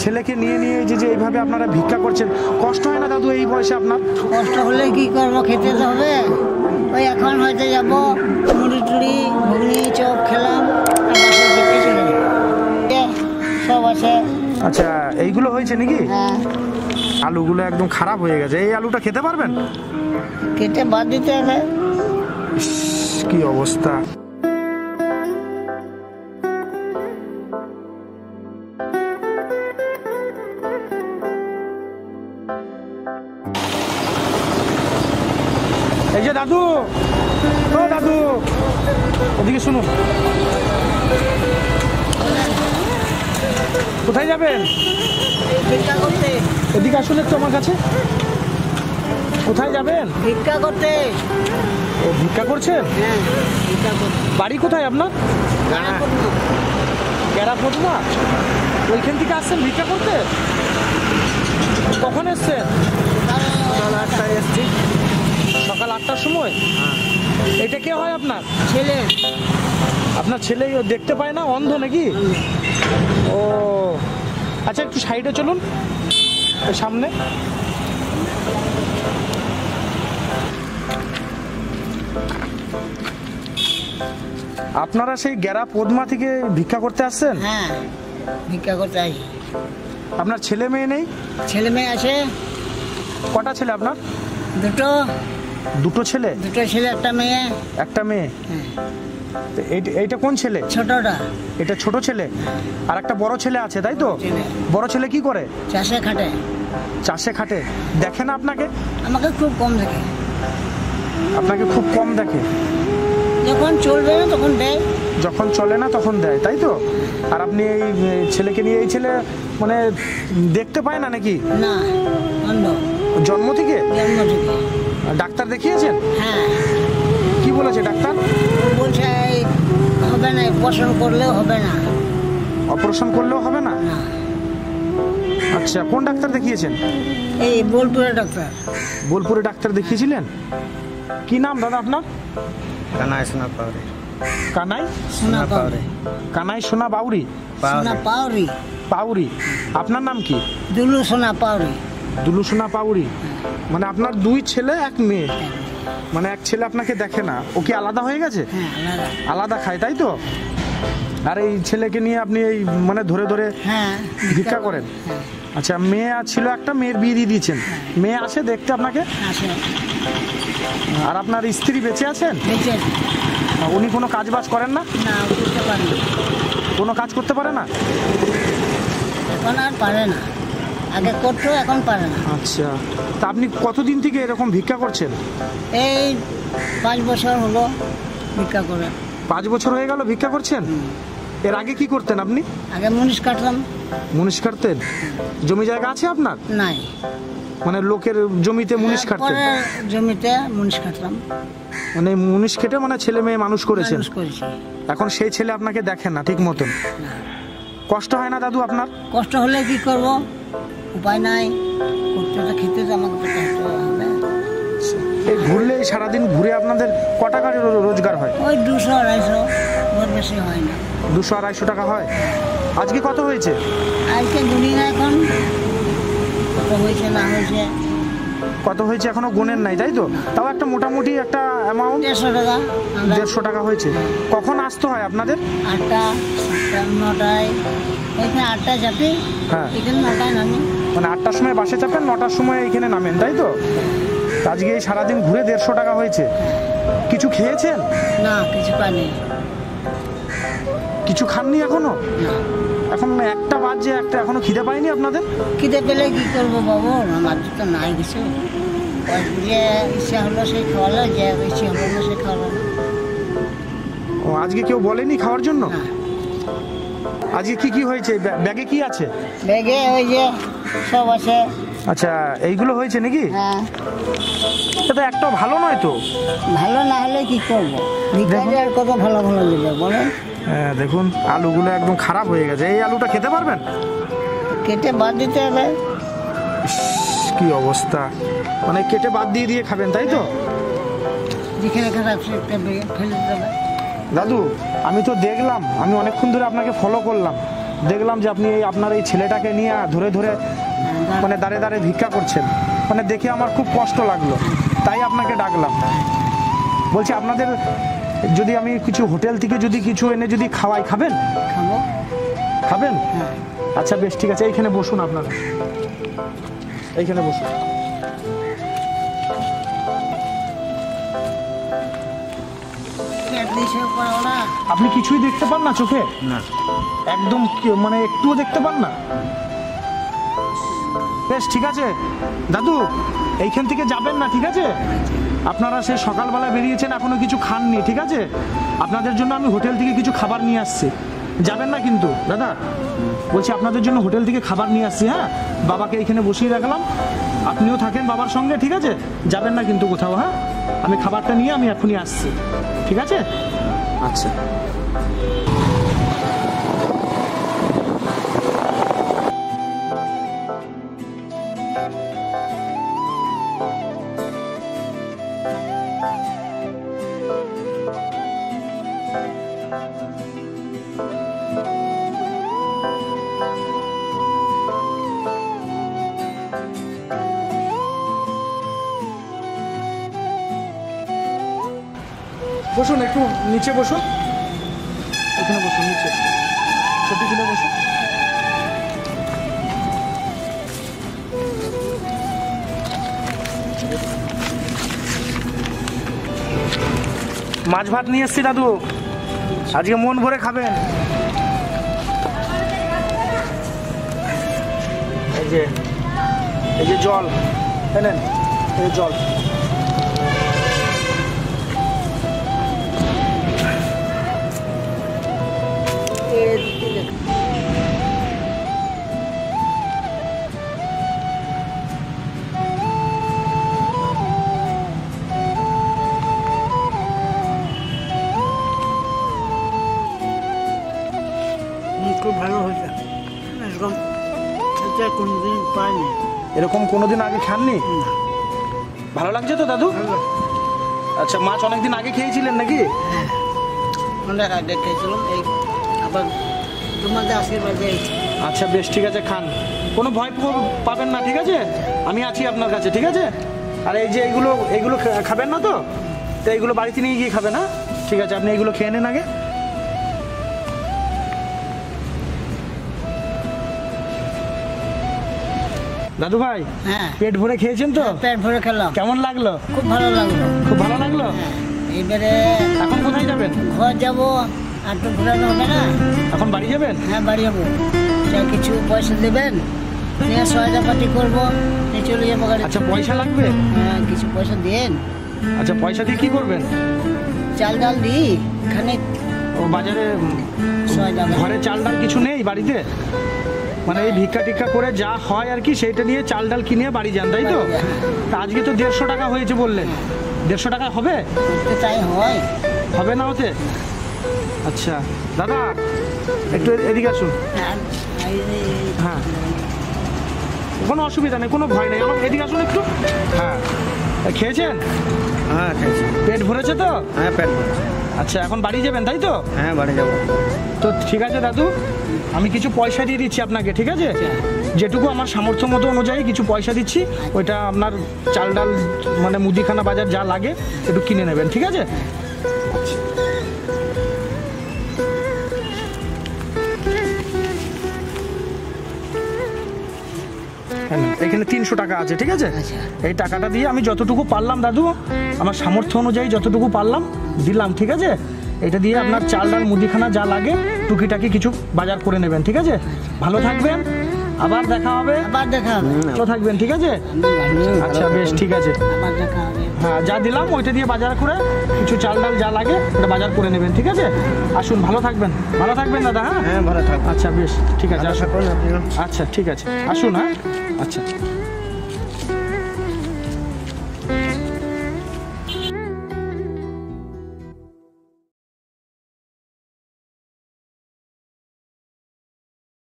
ছেলেকে নিয়ে নিয়ে যে এইভাবে আপনারা ভিক্ষা করছেন, কষ্ট হয় না দাদু এই বয়সে আপনার? কষ্ট হলে কি করবো, খেতে তো হবে। ওই এখন হয়তো যাবো মুড়ি টুড়ি ঘুগনি চপ খেলাম, সব আছে। আচ্ছা, এইগুলো হয়েছে নাকি? হ্যাঁ, আলুগুলো একদম খারাপ হয়ে গেছে। এই আলুটা খেতে পারবেন? কেটে বাদ দিতে হবে। কি অবস্থা! এই যে দাদু, ও দাদু, ওদিকে শুনুন। কোথায় যাবেন? ভিক্ষা করতে। এদিকে আসুন একটু আমার কাছে। কোথায় যাবেন? ভিক্ষা করতে। ও, ভিক্ষা করছেন? হ্যাঁ, ভিক্ষা করতে। বাড়ি কোথায় আপনার? গেরাপটনা। ওইখান থেকে আসছেন ভিক্ষা করতে? কখন এসছেন? সকাল 8টায় এসছি। সকাল 8টার সময়? এটা কে হয় আপনার? ছেলে। আপনার ছেলে দেখতে পায় না, অন্ধ নাকি? ও আচ্ছা, একটু সাইডে চলুন, সামনে। আপনারা সেই গেরা পদ্মা থেকে ভিক্ষা করতে আসছেন? হ্যাঁ, ভিক্ষা করতে আসি। আপনার ছেলে মেয়ে নেই? ছেলে মেয়ে আছে। কটা ছেলে আপনার? দুটো। দুটো ছেলে? দুটো ছেলে, একটা মেয়ে। একটা মেয়ে? হ্যাঁ। এইটা কোন ছেলে? ছোটটা। এটা ছোট ছেলে। আর একটা বড় ছেলে আছে, তাই তো? বড় ছেলে কি করে? চাষে খাটে। চাষে খাটে। দেখে না আপনাকে? আমাকে খুব কম দেখে। আপনাকে খুব কম দেখে? যখন চলবে না তখন দেয়। যখন চলে না তখন দেয়, তাই তো? আর আপনি এই ছেলেকে নিয়ে, এই ছেলে মানে দেখতে পায় না নাকি? না, অন্ধ। জন্ম থেকে? জন্ম থেকে। ডাক্তার দেখিয়েছেন? হ্যাঁ। কি বলেছে ডাক্তার? বলছে হবে না, অপারেশন করলেও হবে না। অপারেশন করলেও হবে না? না। আচ্ছা, কোন ডাক্তার দেখিয়েছেন? এই বোলপুরের ডাক্তার। বোলপুরে ডাক্তার দেখিয়েছিলেন? কি নাম দাদা আপনার? কানাই সোনা পাউরি। কানাই সোনা পাউরি। কানাই সোনা বাউরি? সোনা পাউরি। পাউরি। আপনার নাম কি? দুলু সোনা পাউরি। দুলু সোনা পাউরি। মানে আপনার দুই ছেলে এক মেয়ে। মানে এক ছেলে আপনাকে দেখে না, ও কি আলাদা হয়ে গেছে? হ্যাঁ, আলাদা। আলাদা খায়, তাই তো? আর এই ছেলেকে নিয়ে আপনি এই মানে ধরে ধরে হ্যাঁ, ভিক্ষা করেন? হ্যাঁ। আচ্ছা, মেয়ে ছিল একটা, মেয়ের বিয়ে দিয়ে দিয়েছেন। মেয়ে আসে দেখতে আপনাকে? আসে। আর আপনার স্ত্রী বেঁচে আছেন? বেঁচে আছে। উনি কোনো কাজ বাজ করেন না? না, করতে পারে না। কোনো কাজ করতে পারে না? এখন আর পারে না। আগে করতো, এখন পারে না। আচ্ছা, তা আপনি কতদিন থেকে এরকম ভিক্ষা করছেন? এই 5 বছর হলো ভিক্ষা করে। 5 বছর হয়ে গেল ভিক্ষা করছেন? এর আগে কি করতেন আপনি? আগে মুনিশ কাটলাম। মুনিশ কাটতেন? জমি জায়গা আছে আপনার? নাই। মানে লোকের জমিতে মুনিশ কাটতেন? পরে জমিতে মুনিশ কাটলাম। মানে মুনিশ কেটে মানে ছেলে মেয়ে মানুষ করেছেন? মানুষ করেছি। এখন সেই ছেলে আপনাকে দেখে না ঠিক মতন? কষ্ট হয় না দাদু আপনার? কষ্ট হলে কি করব, উপায় নাই। করতে তো, খেতে তো আমাকে তো কষ্ট হবে। এই ঘুরলে, সারাদিন ঘুরে আপনাদের ক টাকা রোজগার হয়? ওই 200-250, ওর বেশি হয় না। 200-250 টাকা হয়। আজকে কত হয়েছে? আজকে গুনি না, এখন কত হয়েছে না হয়েছে। কত হয়েছে এখনো গোনেন নাই, তাই তো? তাও একটা মোটামুটি একটা অ্যামাউন্ট। 150 টাকা। 150 টাকা হয়েছে। কখন আসতে হয় আপনাদের? 8টা, 7টা, 9টায়। ওইখানে 8টায় চাপি। হ্যাঁ। এখানে 9টায় নামি। মানে 8টার সময় বাসে চাপেন, 9টার সময় এখানে নামেন, তাই তো? আজকে এই সারাদিন ঘুরে 150 টাকা হয়েছে। কিছু খেয়েছেন? না, কিছু পাইনি। কিছু খাননি এখনো? না। এখন 1টা বাজে, একটা এখনো খিদে পায়নি আপনাদের? খিদে পেলে কি করবো বাবু, আমার তো নাই কিছু। যে ইচ্ছা হলো সেই খাওয়ালো, যে ইচ্ছে হলো না সে খাওয়ালো না। ও, আজকে কেউ বলেনি খাওয়ার জন্য? না। আজকে কি কি হয়েছে? ব্যাগে কি আছে? ব্যাগে ওই যে সব আছে। আচ্ছা, এইগুলো হয়েছে নাকি? হ্যাঁ। এটা একটাও ভালো নয় তো? ভালো না হলে কি করবো, ভিখারি আর কত ভালো ভালো দেবে বলেন? হ্যাঁ, দেখুন আলুগুলো একদম খারাপ হয়ে গেছে। এই আলুটা খেতে পারবেন? কেটে বাদ দিতে হবে। কি অবস্থা! মানে কেটে বাদ দিয়ে দিয়ে খাবেন, তাই তো? যেখানে খারাপ সেটা ফেলে দিতে হবে। দাদু, আমি তো দেখলাম, আমি অনেকক্ষণ ধরে আপনাকে ফলো করলাম। দেখলাম যে আপনি আপনার এই ছেলেটাকে নিয়ে ধরে ধরে মানে দাঁড়ে দাঁড়ে ভিক্ষা করছেন, মানে দেখে আমার খুব কষ্ট লাগলো, তাই আপনাকে ডাকলাম। বলছি আপনাদের যদি আমি কিছু হোটেল থেকে যদি কিছু এনে যদি খাওয়াই, খাবেন? খাবো। খাবেন? হ্যাঁ। আচ্ছা বেশ ঠিক আছে, এইখানে বসুন, আপনারা এইখানে বসুন। আপনি কিছুই দেখতে পান না চোখে? না। একদম মানে একটুও দেখতে পান না? বেশ ঠিক আছে দাদু, এইখান থেকে যাবেন না, ঠিক আছে? আপনারা সে সকালবেলা বেরিয়েছেন, এখনো কিছু খাননি, ঠিক আছে? আপনাদের জন্য আমি হোটেল থেকে কিছু খাবার নিয়ে আসছি, যাবেন না কিন্তু দাদা। বলছি আপনাদের জন্য হোটেল থেকে খাবার নিয়ে আসছি। হ্যাঁ, বাবাকে এইখানে বসিয়ে রাখলাম, আপনিও থাকেন বাবার সঙ্গে, ঠিক আছে? যাবেন না কিন্তু কোথাও। হ্যাঁ, আমি খাবারটা নিয়ে আমি এখনই আসছি, ঠিক আছে? আচ্ছা। বসুন, একটু নিচে বসুন, এখানে বসুন, নিচে সত্যি খুলে বসুন। মাছ ভাত নিয়ে এসছি দাদু, আজকে মন ভরে খাবেন। এই যে জল এনেন, এই জল। খুব ভালো হয়েছে, এরকম কোনোদিন পাইনি। এরকম কোনোদিন আগে খাননি? ভালো লাগছে তো দাদু? আচ্ছা, মাছ অনেকদিন আগে খেয়েছিলেন নাকি? হ্যাঁ, অনেক আগে খেয়েছিলাম, এই আবার তোমাদের আশীর্বাদে। আচ্ছা বেশ ঠিক আছে, খান, কোনো ভয় পাবেন না, ঠিক আছে? আমি আছি আপনার কাছে, ঠিক আছে? আর এই যে এইগুলো খাবেন না তো? তো এইগুলো বাড়িতে নিয়ে গিয়ে খাবেন। হ্যাঁ ঠিক আছে, আপনি এইগুলো খেয়ে নেন আগে। দাদু ভাই, হ্যাঁ, পেট ভরে খেয়েছেন তো? পেট ভরে খেলাম। কেমন লাগলো? খুব ভালো লাগলো। খুব ভালো লাগলো। এবারে এখন কোথায় যাবেন? ঘর যাবো, আর তো ঘোরানো হবে না। এখন বাড়ি যাবেন? হ্যাঁ, বাড়ি যাবো। কিছু পয়সা দেবেন, নিয়ে সহায়তা পাতি করবো, নিয়ে চলে যাবো গাড়ি। আচ্ছা, পয়সা লাগবে? হ্যাঁ, কিছু পয়সা দেন। আচ্ছা, পয়সা দিয়ে কি করবেন? চাল ডাল দিই এখানে। ও বাজারে ঘরে চাল ডাল কিছু নেই বাড়িতে? মানে এই ভিক্ষা টিক্ষা করে যা হয় আর কি, সেইটা নিয়ে চাল ডাল কিনে বাড়ি যান, তাই তো? তা আজকে তো 150 টাকা হয়েছে বললেন, 150 টাকা হবে? তাই হয়, হবে না ওতে? আচ্ছা দাদা, একটু এদিকে আসুন। হ্যাঁ, কোনো অসুবিধা নেই, কোনো ভয় নেই, আমার এদিকে আসুন একটু। হ্যাঁ, খেয়েছেন? হ্যাঁ খেয়েছি। পেট ভরেছে তো? হ্যাঁ পেট ভরেছে। আচ্ছা, এখন বাড়ি যাবেন তাই তো? হ্যাঁ বাড়ি যাবো। তো ঠিক আছে দাদু, আমি কিছু পয়সা দিয়ে দিচ্ছি আপনাকে, ঠিক আছে? যেটুকু আমার সামর্থ্য মতো অনুযায়ী কিছু পয়সা দিচ্ছি, ওইটা আপনার চাল ডাল মানে মুদিখানা বাজার যা লাগে একটু কিনে নেবেন, ঠিক আছে? এখানে 300 টাকা আছে, ঠিক আছে? এই টাকাটা দিয়ে আমি যতটুকু পারলাম দাদু, আমার সামর্থ্য অনুযায়ী যতটুকু পারলাম দিলাম, ঠিক আছে? এটা দিয়ে আপনার চাল ডাল মুদিখানা যা লাগে টুকিটাকি কিছু বাজার করে নেবেন, ঠিক আছে? ভালো থাকবেন, আবার দেখা হবে। আবার দেখা হবে। ভালো থাকবেন, ঠিক আছে? আচ্ছা বেশ ঠিক আছে। আবার দেখা হবে। হ্যাঁ, যা দিলাম ওইটা দিয়ে বাজার করে কিছু চাল ডাল যা লাগে ওটা বাজার করে নেবেন, ঠিক আছে? আসুন, ভালো থাকবেন, ভালো থাকবেন দাদা। হ্যাঁ হ্যাঁ ভালো থাকবো। আচ্ছা বেশ ঠিক আছে, আসুন। ভালো থাকুন আপনিও। আচ্ছা ঠিক আছে, আসুন। হ্যাঁ আচ্ছা।